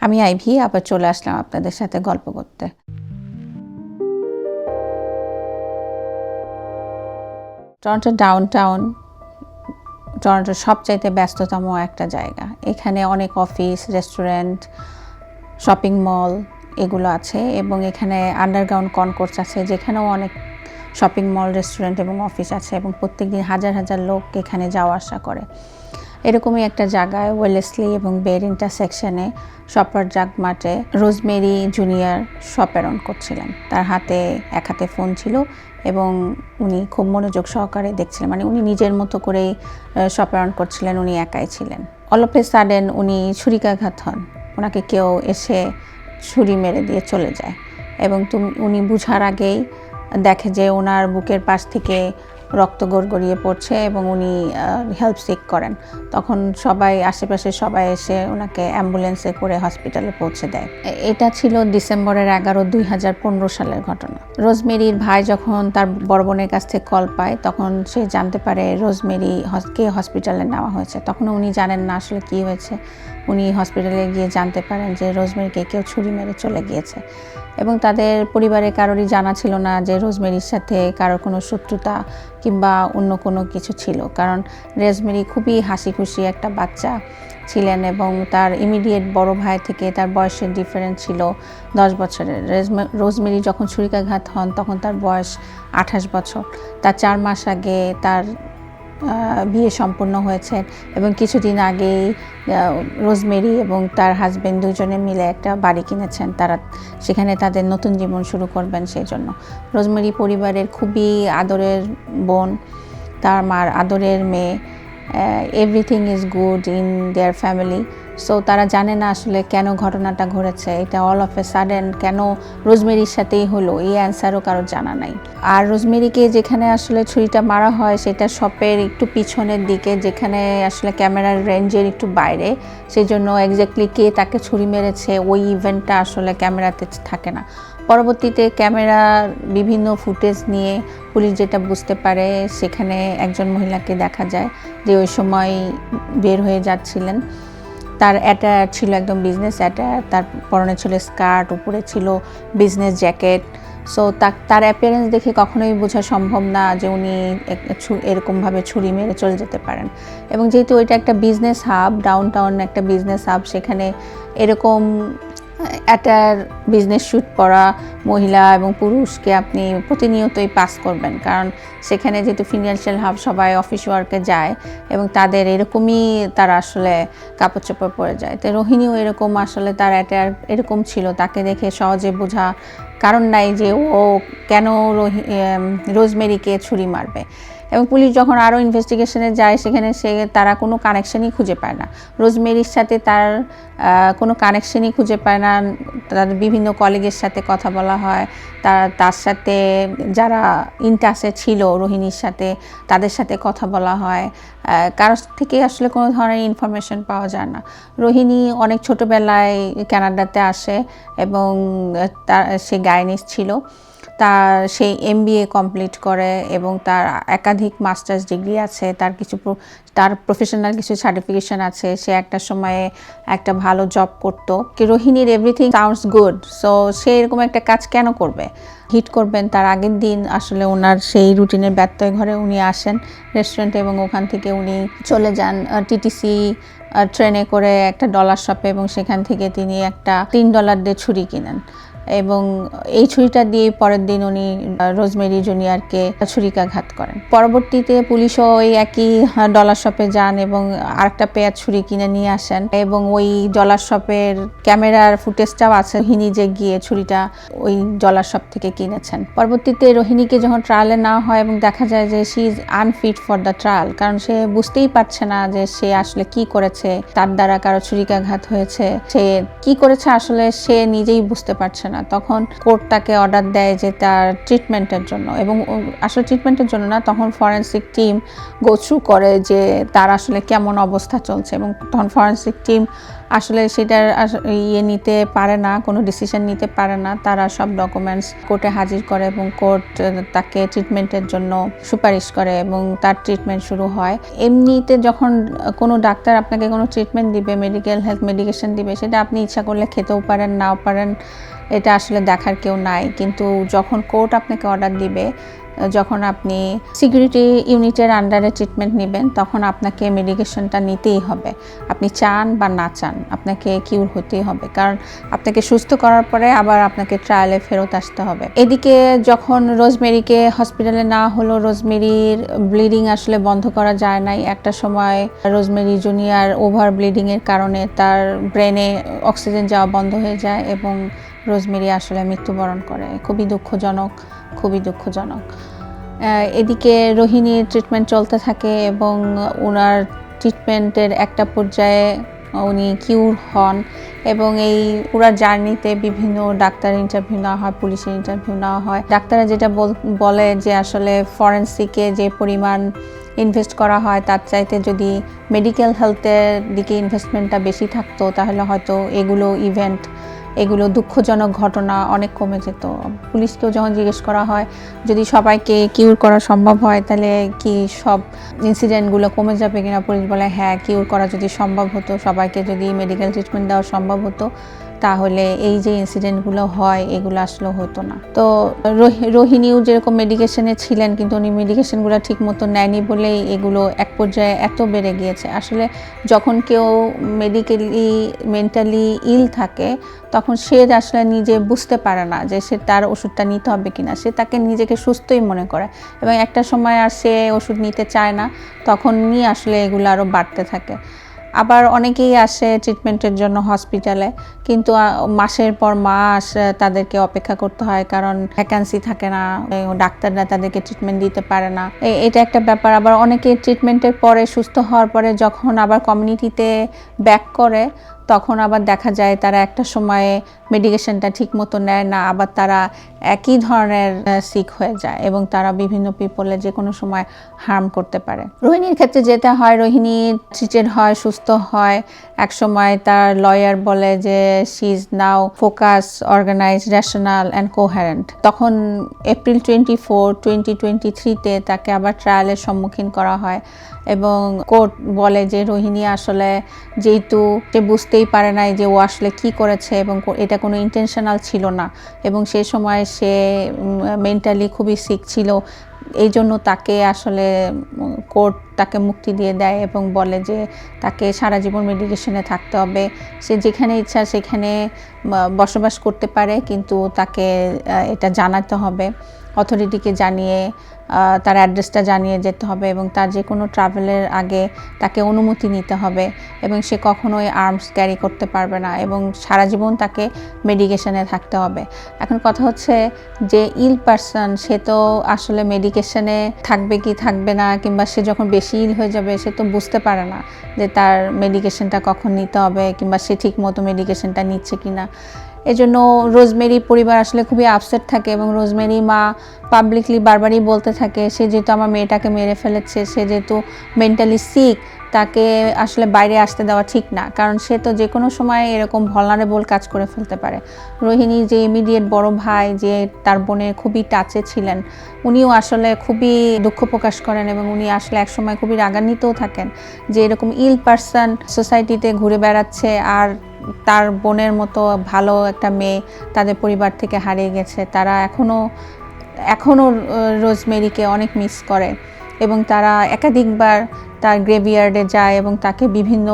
আমি আইভি আবার চলে আসলাম আপনাদের সাথে গল্প করতে। টরন্টো ডাউনটাউন টরন্টোর সবচাইতে ব্যস্ততম একটা জায়গা। এখানে অনেক অফিস, রেস্টুরেন্ট, শপিং মল এগুলো আছে এবং এখানে আন্ডারগ্রাউন্ড কনকোর্স আছে যেখানেও অনেক শপিং মল, রেস্টুরেন্ট এবং অফিস আছে এবং প্রত্যেকদিন হাজার হাজার লোক এখানে যাওয়া আসা করে। এরকমই একটা জায়গায় ওয়েলেসলি এবং বের ইন্টারসেকশনে শপার জাগ মাঠে রোজমেরি জুনিয়র শপ অ্যারাউন্ড করছিলেন। তার এক হাতে ফোন ছিল এবং উনি খুব মনোযোগ সহকারে দেখছিলেন, মানে উনি নিজের মতো করেই শপ অ্যারাউন্ড করছিলেন, উনি একাই ছিলেন। অল অফ এ সাডেন উনি ছুরিকাঘাত হন। ওনাকে কেউ এসে ছুরি মেরে দিয়ে চলে যায় এবং উনি বুঝার আগেই দেখে যে ওনার বুকের পাশ থেকে রক্ত গড়গড়িয়ে পড়ছে এবং উনি হেল্প সিক করেন। তখন আশেপাশে সবাই এসে ওনাকে অ্যাম্বুলেন্সে করে হসপিটালে পৌঁছে দেয়। এটা ছিল ডিসেম্বরের 11, 2015 সালের ঘটনা। রোজমেরির ভাই যখন তার বড় বোনের কাছ থেকে কল পায় তখন সে জানতে পারে রোজমেরিকে হসপিটালে নেওয়া হয়েছে। তখন উনি জানেন না আসলে কী হয়েছে। উনি হসপিটালে গিয়ে জানতে পারেন যে রোজমেরিকে কেউ ছুরি মেরে চলে গিয়েছে এবং তাদের পরিবারে কারোরই জানা ছিল না যে রোজমেরির সাথে কারোর কোনো শত্রুতা কিংবা অন্য কোনো কিছু ছিল, কারণ রোজমেরি খুবই হাসি খুশি একটা বাচ্চা ছিলেন এবং তার ইমিডিয়েট বড় ভাই থেকে তার বয়সের ডিফারেন্স ছিল 10 বছরের। রোজমেরি যখন ছুরিকাঘাত হন তখন তার বয়স 28 বছর। তার 4 মাস আগে তার বিয়ে সম্পন্ন হয়েছে এবং কিছুদিন আগেই রোজমেরি এবং তার হাজব্যান্ড দুজনে মিলে একটা বাড়ি কিনেছেন। তারা সেখানে তাদের নতুন জীবন শুরু করবেন। সেই জন্য রোজমেরি পরিবারের খুবই আদরের বোন, তার মার আদরের মেয়ে। Everything is good in their family. So তারা জানে না আসলে কেন ঘটনাটা ঘটেছে, এটা অল অফ এ সাডেন কেন রোজমেরির সাথেই হলো, এই অ্যান্সারও কারোর জানা নাই। আর রোজমেরিকে যেখানে আসলে ছুরিটা মারা হয় সেটা শপের একটু পিছনের দিকে, যেখানে আসলে ক্যামেরার রেঞ্জের একটু বাইরে। সেই জন্য এক্স্যাক্টলি কে তাকে ছুরি মেরেছে ওই ইভেন্টটা আসলে ক্যামেরাতে থাকে না। পরবর্তীতে ক্যামেরার বিভিন্ন ফুটেজ নিয়ে পুলিশ যেটা বুঝতে পারে, সেখানে একজন মহিলাকে দেখা যায় যে ওই সময় বের হয়ে যাচ্ছিলেন। তার অ্যাটায়ার ছিল একদম বিজনেস অ্যাটায়ার, তার পরনে ছিল স্কার্ট, উপরে ছিল বিজনেস জ্যাকেট। সো তার অ্যাপিয়ারেন্স দেখে কখনোই বোঝা সম্ভব না যে উনি এরকমভাবে ছুরি মেরে চলে যেতে পারেন। এবং যেহেতু ওইটা একটা বিজনেস হাব, ডাউনটাউন একটা বিজনেস হাব, সেখানে এরকম অ্যাটায়ার বিজনেস শ্যুট পরা মহিলা এবং পুরুষকে আপনি প্রতিনিয়তই পাস করবেন, কারণ সেখানে যেহেতু ফিনান্সিয়াল হাব, সবাই অফিস ওয়ার্কে যায় এবং তাদের এরকমই তারা আসলে কাপড় চোপড় পরে যায়। তো রোহিণীও এরকম আসলে তার অ্যাটায়ার এরকম ছিল, তাকে দেখে সহজে বোঝা কারণ নাই যে ও কেন রোজমেরিকে ছুরি মারবে। এবং পুলিশ যখন আরও ইনভেস্টিগেশনে যায় সেখানে তারা কোনো কানেকশনই খুঁজে পায় না, রোজমেরির সাথে তার কোনো কানেকশনই খুঁজে পায় না। তাদের বিভিন্ন কলিগের সাথে কথা বলা হয়, তার সাথে যারা ইনটাচে ছিল রোহিণীর সাথে তাদের সাথে কথা বলা হয়, কারোর থেকে আসলে কোনো ধরনের ইনফরমেশন পাওয়া যায় না। রোহিণী অনেক ছোটোবেলায় কানাডাতে আসে এবং সে গাইনিস্ট ছিল। সে MBA কমপ্লিট করে এবং তার একাধিক মাস্টার্স ডিগ্রি আছে, তার প্রফেশনাল কিছু সার্টিফিকেশন আছে। সে একটা সময়ে একটা ভালো জব করতো। রোহিণীর এভরিথিং সাউন্ডস গুড, সো সে এরকম একটা কাজ কেন করবে? হিট করবেন তার আগের দিন আসলে ওনার সেই রুটিনের ব্যত্যয় ঘরে উনি আসেন রেস্টুরেন্টে এবং ওখান থেকে উনি চলে যান TTC ট্রেনে করে একটা ডলার শপে এবং সেখান থেকে তিনি একটা $3 দিয়ে ছুরি কিনেন এবং এই ছুরিটা দিয়ে পরের দিন উনি রোজমেরি জুনিয়রকে ছুরিকাঘাত করেন। পরবর্তীতে পুলিশও ওই একই ডলার শপে যান এবং আরেকটা পেঁয়াজ ছুরি কিনে নিয়ে আসেন এবং ওই ডলার শপের ক্যামেরার ফুটেজটাও আছে রোহিণী যে গিয়ে ছুরিটা ওই ডলার শপ থেকে কিনেছেন। পরবর্তীতে রোহিণীকে যখন ট্রায়ালে নেওয়া হয় এবং দেখা যায় যে she is unfit for the trial, কারণ সে বুঝতেই পারছে না যে সে আসলে কি করেছে, তার দ্বারা কারো ছুরিকাঘাত হয়েছে, সে কি করেছে আসলে সে নিজেই বুঝতে পারছে না। তখন কোর্ট তাকে অর্ডার দেয় যে তার ট্রিটমেন্টের জন্য, এবং আসলে ট্রিটমেন্টের জন্য না, তখন ফরেন্সিক টিম গো থ্রু করে যে তার আসলে কেমন অবস্থা চলছে এবং তখন ফরেন্সিক টিম আসলে সেটার নিতে পারে না, কোনো ডিসিশন নিতে পারে না। তারা সব ডকুমেন্টস কোর্টে হাজির করে এবং কোর্ট তাকে ট্রিটমেন্টের জন্য সুপারিশ করে এবং তার ট্রিটমেন্ট শুরু হয়। এমনিতে যখন কোনো ডাক্তার আপনাকে কোনো ট্রিটমেন্ট দিবে, মেডিকেল হেলথ মেডিকেশন দিবে, সেটা আপনি ইচ্ছা করলে খেতেও পারেন, নাও পারেন, এটা আসলে দেখার কেউ নাই। কিন্তু যখন কোর্ট আপনাকে অর্ডার দিবে, যখন আপনি সিকিউরিটি ইউনিটের আন্ডারে ট্রিটমেন্ট নেবেন, তখন আপনাকে মেডিকেশনটা নিতেই হবে। আপনি চান বা না চান, আপনাকে কিউর হতেই হবে, কারণ আপনাকে সুস্থ করার পরে আবার আপনাকে ট্রায়ালে ফেরত আসতে হবে। এদিকে যখন রোজমেরিকে হসপিটালে নেওয়া হলো, রোজমেরির ব্লিডিং আসলে বন্ধ করা যায় নাই। একটা সময় রোজমেরি জুনিয়র ওভার ব্লিডিংয়ের কারণে তার ব্রেনে অক্সিজেন যাওয়া বন্ধ হয়ে যায় এবং রোজমেরি আসলে মৃত্যুবরণ করে। খুবই দুঃখজনক, খুবই দুঃখজনক। এদিকে রোহিণীর ট্রিটমেন্ট চলতে থাকে এবং ওনার ট্রিটমেন্টের একটা পর্যায়ে উনি কিউর হন এবং এই পুরা জার্নিতে বিভিন্ন ডাক্তার ইন্টারভিউ নেওয়া হয়, পুলিশের ইন্টারভিউ নেওয়া হয়। ডাক্তাররা যেটা বলে যে আসলে ফরেন্সিকে যে পরিমাণ ইনভেস্ট করা হয় তার চাইতে যদি মেডিকেল হেলথের দিকে ইনভেস্টমেন্টটা বেশি থাকতো, তাহলে হয়তো এগুলো দুঃখজনক ঘটনা অনেক কমে যেত। পুলিশকেও যখন জিজ্ঞেস করা হয় যদি সবাইকে কিউর করা সম্ভব হয় তাহলে কি সব ইনসিডেন্টগুলো কমে যাবে কিনা, পুলিশ বলে হ্যাঁ, কিউর করা যদি সম্ভব হতো, সবাইকে যদি মেডিকেল ট্রিটমেন্ট দেওয়া সম্ভব হতো, তাহলে এই যে ইনসিডেন্টগুলো হয় এগুলো আসলে হতো না। তো রোহিণীও যেরকম মেডিকেশনে ছিলেন, কিন্তু উনি মেডিকেশনগুলো ঠিক মতো নেয়নি বলেই এগুলো এক পর্যায়ে এত বেড়ে গিয়েছে। আসলে যখন কেউ মেন্টালি ইল থাকে, তখন সে আসলে নিজে বুঝতে পারে না যে সে তার ওষুধটা নিতে হবে কিনা। সে তাকে নিজেকে সুস্থই মনে করে এবং একটা সময় আর সে ওষুধ নিতে চায় না, তখন নিয়ে আসলে এগুলো আরও বাড়তে থাকে। আবার অনেকেই আসে ট্রিটমেন্টের জন্য হসপিটালে, কিন্তু মাসের পর মাস তাদেরকে অপেক্ষা করতে হয়, কারণ ভ্যাকান্সি থাকে না, ডাক্তাররা তাদেরকে ট্রিটমেন্ট দিতে পারে না। এটা একটা ব্যাপার। আবার অনেকে ট্রিটমেন্টের পরে, সুস্থ হওয়ার পরে যখন আবার কমিউনিটিতে ব্যাক করে, তখন আবার দেখা যায় তারা একটা সময়ে মেডিকেশনটা ঠিক মতো নেয় না, আবার তারা একই ধরনের সিক হয়ে যায় এবং তারা বিভিন্ন পিপলে যে কোনো সময় হার্ম করতে পারে। রোহিণীর ক্ষেত্রে যেটা হয়, রোহিণী ট্রিটেড হয়, সুস্থ হয়। এক সময় তার লয়ার বলে যে she is now focus, organise, rational and coherent. তখন এপ্রিল 24, 2023-তে তাকে আবার ট্রায়ালের সম্মুখীন করা হয় এবং কোর্ট বলে যে রোহিণী আসলে যেহেতু সে বুঝতেই পারে নাই যে ও আসলে কি করেছে এবং এটা কোনো ইন্টেনশনাল ছিল না এবং সেই সময় সে মেন্টালি খুবই সিক ছিল, এই জন্য তাকে আসলে কোর্ট তাকে মুক্তি দিয়ে দেয় এবং বলে যে তাকে সারা জীবন মেডিকেশনে থাকতে হবে। সে যেখানে ইচ্ছা সেখানে বসবাস করতে পারে, কিন্তু তাকে এটা জানাতে হবে, অথরিটিকে জানিয়ে তার অ্যাড্রেসটা জানিয়ে যেতে হবে এবং তার যে কোনো ট্রাভেলের আগে তাকে অনুমতি নিতে হবে এবং সে কখনোই আর্মস ক্যারি করতে পারবে না এবং সারা জীবন তাকে মেডিকেশনে থাকতে হবে। এখন কথা হচ্ছে যে ইল পারসন, সে তো আসলে মেডিকেশনে থাকবে কি থাকবে না, কিংবা সে যখন বেশি ইল হয়ে যাবে সে তো বুঝতে পারে না যে তার মেডিকেশনটা কখন নিতে হবে কিংবা সে ঠিক মতো মেডিকেশনটা নিচ্ছে কিনা। এজন্য রোজমেরি পরিবার আসলে খুবই আপসেট থাকে এবং রোজমেরি মা পাবলিকলি বারবারই বলতে থাকে সে যেহেতু আমার মেয়েটাকে মেরে ফেলেছে, সে যেহেতু মেন্টালি সিক, তাকে আসলে বাইরে আসতে দেওয়া ঠিক না, কারণ সে তো যে কোনো সময় এরকম ভলনারেবল কাজ করে ফেলতে পারে। রোহিণী যে ইমিডিয়েট বড় ভাই, যে তার বোনের খুবই টাচে ছিলেন, উনিও আসলে খুবই দুঃখ প্রকাশ করেন এবং উনি আসলে একসময় খুবই রাগান্বিতও থাকেন যে এরকম ইল পারসন সোসাইটিতে ঘুরে বেড়াচ্ছে আর তার বোনের মতো ভালো একটা মেয়ে তাদের পরিবার থেকে হারিয়ে গেছে। তারা এখনও রোজমেরিকে অনেক মিস করে এবং তারা একাধিকবার তার গ্রেভিয়ার্ডে যায় এবং তাকে বিভিন্ন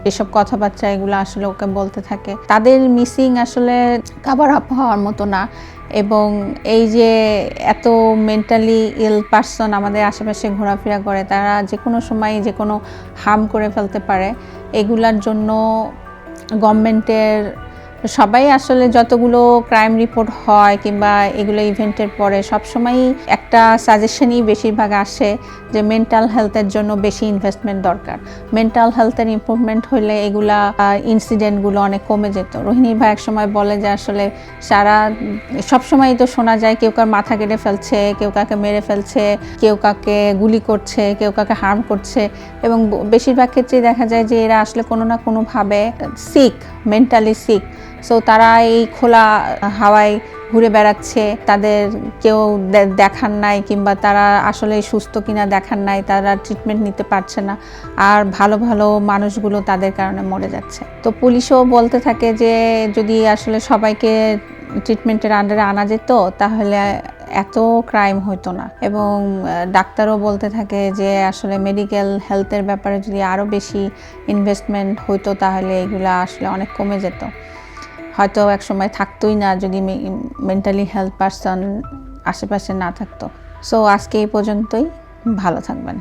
এসব কথাবার্তা এগুলো আসলে ওকে বলতে থাকে। তাদের মিসিং আসলে কাভার আপ হওয়ার মতো না এবং এই যে এত মেন্টালি ইল পারসন আমাদের আশেপাশে ঘোরাফেরা করে, তারা যে কোনো সময় যে কোনো হার্ম করে ফেলতে পারে। এগুলার জন্য গভর্নমেন্টের সবাই আসলে যতগুলো ক্রাইম রিপোর্ট হয় কিংবা এগুলো ইভেন্টের পরে সবসময়ই একটা সাজেশনই বেশিরভাগ আসে যে মেন্টাল হেলথের জন্য বেশি ইনভেস্টমেন্ট দরকার। মেন্টাল হেলথের ইমপ্রুভমেন্ট হলে এগুলা ইনসিডেন্টগুলো অনেক কমে যেত। রোহিণী ভাই একসময় বলে যে আসলে সবসময়ই তো শোনা যায় কেউ কার মাথা কেটে ফেলছে, কেউ কাকে মেরে ফেলছে, কেউ কাকে গুলি করছে, কেউ কাকে হার্ম করছে, এবং বেশিরভাগ ক্ষেত্রেই দেখা যায় যে এরা আসলে কোনো না কোনোভাবে মেন্টালি সিক। সো তারা এই খোলা হাওয়ায় ঘুরে বেড়াচ্ছে, তাদের কেউ দেখার নাই কিংবা তারা আসলে সুস্থ কিনা দেখার নাই, তারা ট্রিটমেন্ট নিতে পারছে না, আর ভালো ভালো মানুষগুলো তাদের কারণে মরে যাচ্ছে। তো পুলিশও বলতে থাকে যে যদি আসলে সবাইকে ট্রিটমেন্টের আন্ডারে আনা যেত তাহলে এত ক্রাইম হতো না, এবং ডাক্তারও বলতে থাকে যে আসলে মেডিকেল হেলথের ব্যাপারে যদি আরও বেশি ইনভেস্টমেন্ট হতো তাহলে এগুলো আসলে অনেক কমে যেত, হয়তো এক সময় থাকতোই না যদি মেন্টালি হেলথ পারসন আশেপাশে না থাকতো। সো আজকে এই পর্যন্তই, ভালো থাকবেন।